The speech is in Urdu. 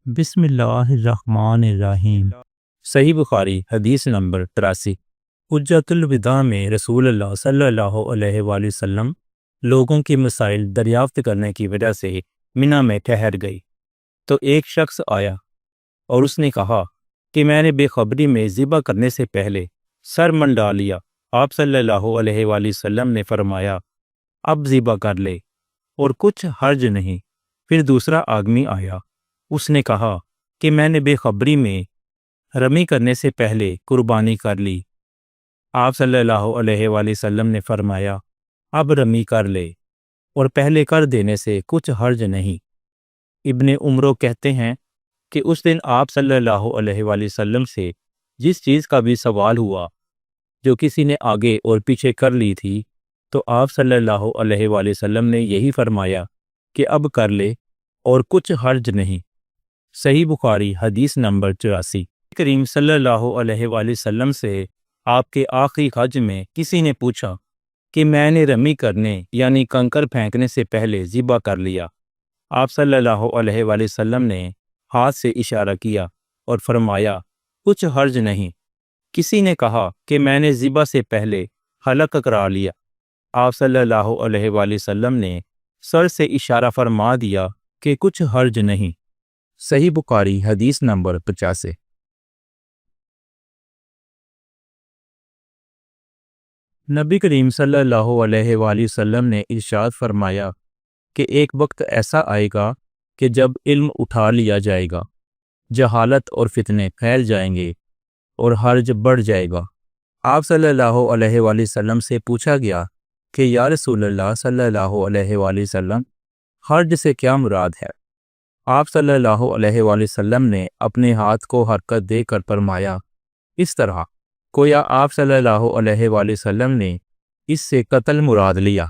بسم اللہ الرحمن الرحیم۔ صحیح بخاری حدیث نمبر 83۔ حجۃ الوداع میں رسول اللہ صلی اللہ علیہ وآلہ وسلم لوگوں کی مسائل دریافت کرنے کی وجہ سے منی میں ٹھہر گئی تو ایک شخص آیا اور اس نے کہا کہ میں نے بے خبری میں ذبح کرنے سے پہلے سر منڈا لیا۔ آپ صلی اللہ علیہ وآلہ وسلم نے فرمایا اب ذبح کر لے اور کچھ حرج نہیں۔ پھر دوسرا آدمی آیا، اس نے کہا کہ میں نے بے خبری میں رمی کرنے سے پہلے قربانی کر لی۔ آپ صلی اللہ علیہ وآلہ وسلم نے فرمایا اب رمی کر لے اور پہلے کر دینے سے کچھ حرج نہیں۔ ابن عمر کہتے ہیں کہ اس دن آپ صلی اللہ علیہ وآلہ وسلم سے جس چیز کا بھی سوال ہوا جو کسی نے آگے اور پیچھے کر لی تھی تو آپ صلی اللہ علیہ وآلہ وسلم نے یہی فرمایا کہ اب کر لے اور کچھ حرج نہیں۔ صحیح بخاری حدیث نمبر 84۔ کریم صلی اللہ علیہ وآلہ وسلم سے آپ کے آخری حج میں کسی نے پوچھا کہ میں نے رمی کرنے یعنی کنکر پھینکنے سے پہلے ذبح کر لیا۔ آپ صلی اللہ علیہ وآلہ وسلم نے ہاتھ سے اشارہ کیا اور فرمایا کچھ حرج نہیں۔ کسی نے کہا کہ میں نے ذبح سے پہلے حلق کرا لیا۔ آپ صلی اللہ علیہ وآلہ وسلم نے سر سے اشارہ فرما دیا کہ کچھ حرج نہیں۔ صحیح بخاری حدیث نمبر 85۔ نبی کریم صلی اللہ علیہ وآلہ وسلم نے ارشاد فرمایا کہ ایک وقت ایسا آئے گا کہ جب علم اٹھا لیا جائے گا، جہالت اور فتنے پھیل جائیں گے اور حرج بڑھ جائے گا۔ آپ صلی اللہ علیہ وآلہ وسلم سے پوچھا گیا کہ یا رسول اللہ صلی اللہ علیہ وآلہ وسلم حرج سے کیا مراد ہے؟ آپ صلی اللہ علیہ وآلہ وسلم نے اپنے ہاتھ کو حرکت دے کر فرمایا اس طرح، گویا آپ صلی اللہ علیہ وآلہ وسلم نے اس سے قتل مراد لیا۔